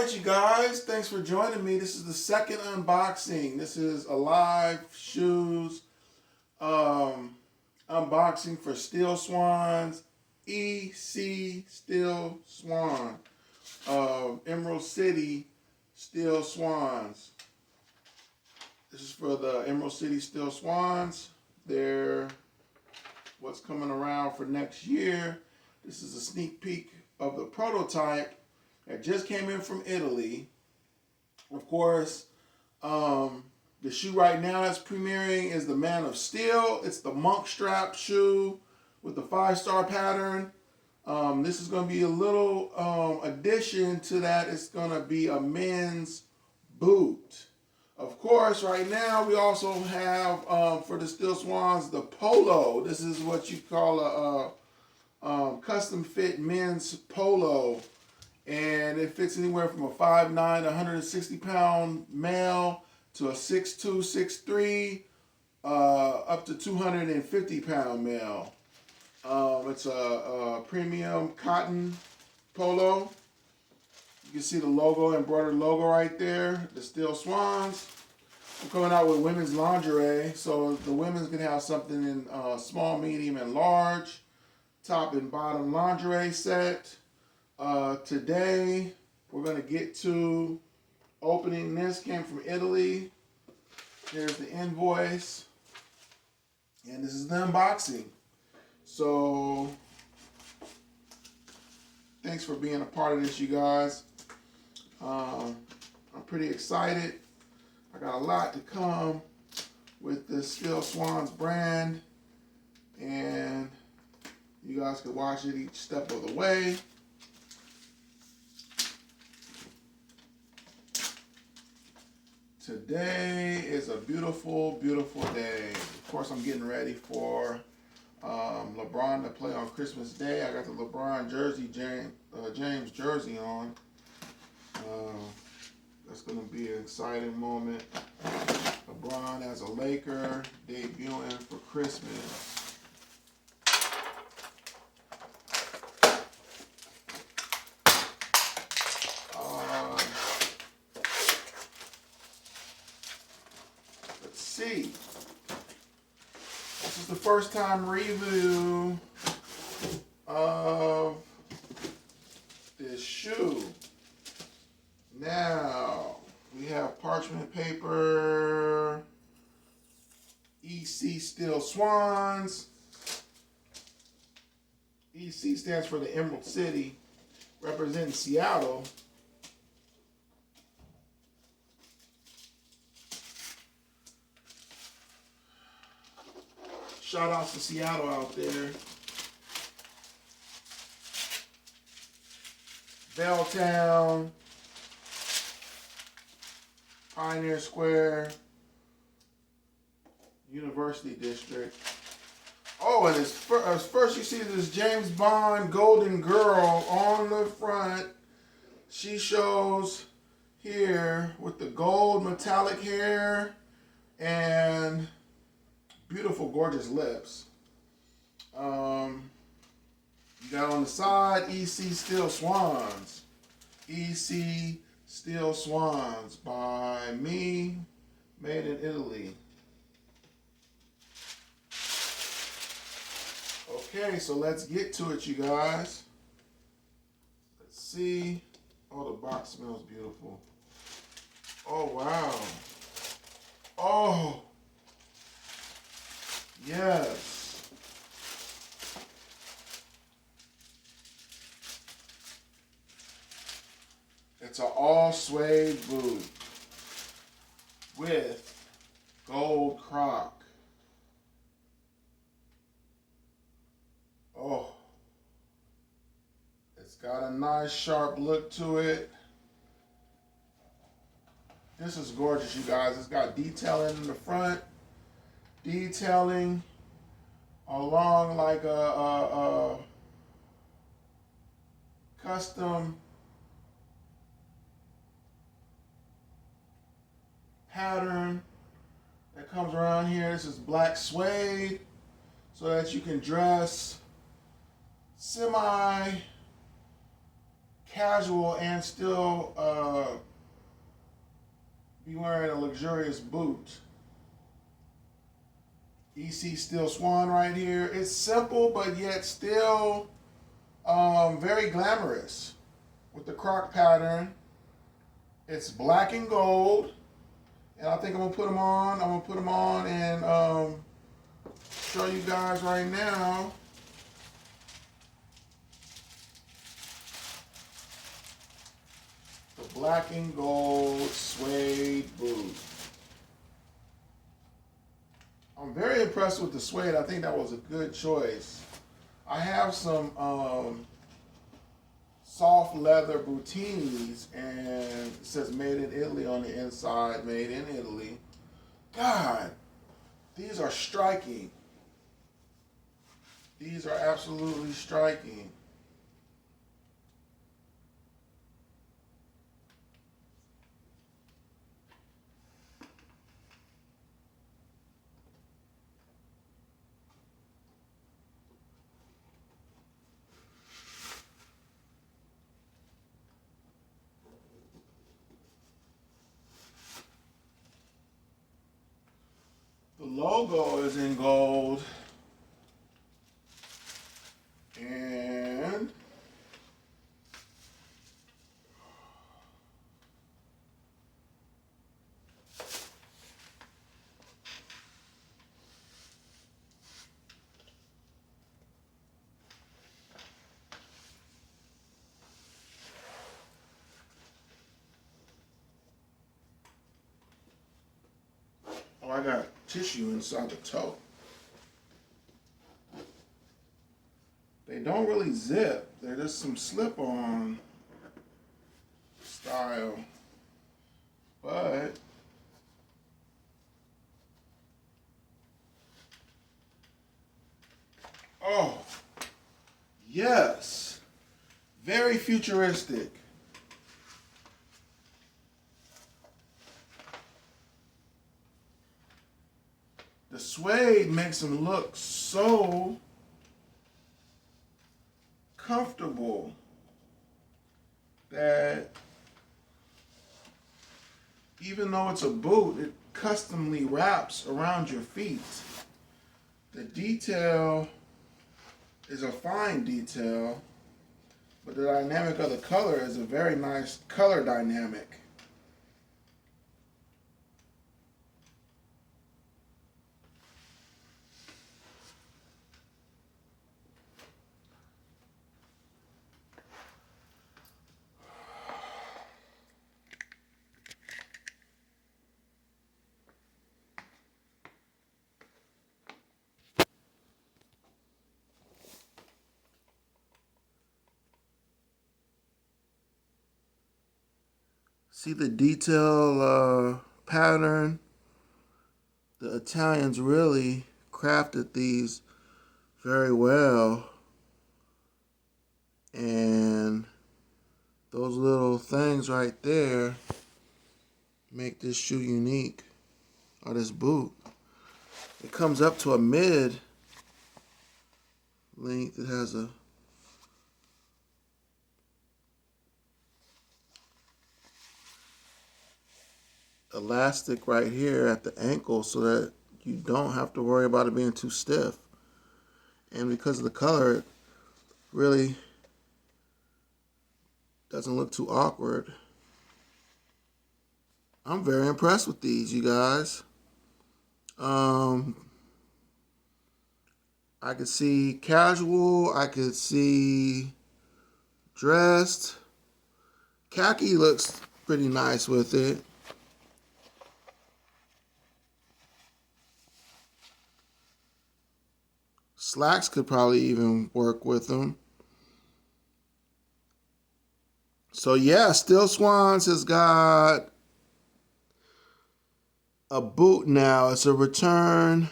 right, you guys. Thanks for joining me. This is the second unboxing. This is a live shoes unboxing for SteelSwans, EC Steel Swan, Emerald City Steel Swans. This is for the Emerald City Steel Swans. They're what's coming around for next year. This is a sneak peek of the prototype that just came in from Italy. Of course, the shoe right now that's premiering is the Man of Steel. It's the monk strap shoe with the 5-star pattern. This is going to be a little addition to that. It's going to be a men's boot. Of course, right now we also have for the SteelSwans the polo. This is what you call a custom fit men's polo. And it fits anywhere from a 5'9", 160-pound male to a 6'2", 6'3", up to 250-pound male. It's a premium cotton polo. You can see the logo, embroidered logo right there, the SteelSwans. I'm coming out with women's lingerie, so the women's can have something in small, medium, and large. Top and bottom lingerie set. Today, we're going to get to opening this. Came from Italy. Here's the invoice. And this is the unboxing. So, thanks for being a part of this, you guys. I'm pretty excited. I got a lot to come with the SteelSwans brand. And you guys can watch it each step of the way. Today is a beautiful, beautiful day. Of course, I'm getting ready for LeBron to play on Christmas Day. I got the LeBron jersey, James jersey on. That's going to be an exciting moment. LeBron as a Laker debuting for Christmas. See, this is the first time review of this shoe. Now we have parchment paper, EC SteelSwans. EC stands for the Emerald City, representing Seattle. Shout out to Seattle out there. Belltown, Pioneer Square, University District. Oh, and first you see this James Bond Golden Girl on the front. She shows here with the gold metallic hair and beautiful, gorgeous lips. You got on the side EC SteelSwans. EC SteelSwans by me, made in Italy. Okay, so let's get to it, you guys. Let's see. Oh, the box smells beautiful. Oh, wow. Oh. Yes. It's an all suede boot with gold croc. Oh. It's got a nice sharp look to it. This is gorgeous, you guys. It's got detailing in the front. Detailing along like a custom pattern that comes around here. This is black suede so that you can dress semi casual and still be wearing a luxurious boot. EC Steel Swan right here. It's simple, but yet still very glamorous with the croc pattern. It's black and gold, and I think I'm gonna put them on. I'm gonna put them on and show you guys right now. The black and gold suede boot. I'm very impressed with the suede. I think that was a good choice. I have some soft leather boutinis, and it says made in Italy on the inside, made in Italy. God, these are striking. These are absolutely striking. The logo is in gold, and oh, I got tissue inside the toe. They don't really zip. They're just some slip-on style. But oh, yes. Very futuristic. The suede makes them look so comfortable that even though it's a boot, it customly wraps around your feet. The detail is a fine detail, but the dynamic of the color is a very nice color dynamic. See the detail pattern? The Italians really crafted these very well. And those little things right there make this shoe unique, or this boot. It comes up to a mid length. It has a elastic right here at the ankle so that you don't have to worry about it being too stiff. And because of the color, it really doesn't look too awkward. I'm very impressed with these, you guys. I could see casual, I could see dressed. Khaki looks pretty nice with it. Slacks could probably even work with them. So yeah, SteelSwans has got a boot now. It's a return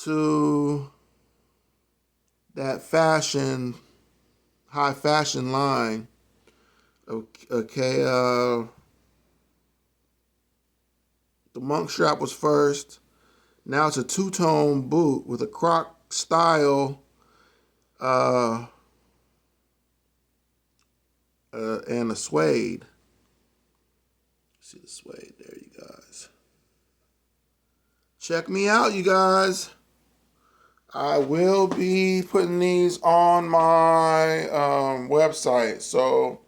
to that fashion, high fashion line. Okay, the monk strap was first. Now it's a two-tone boot with a croc style and the suede. See the suede there, you guys. Check me out, you guys. I will be putting these on my website. So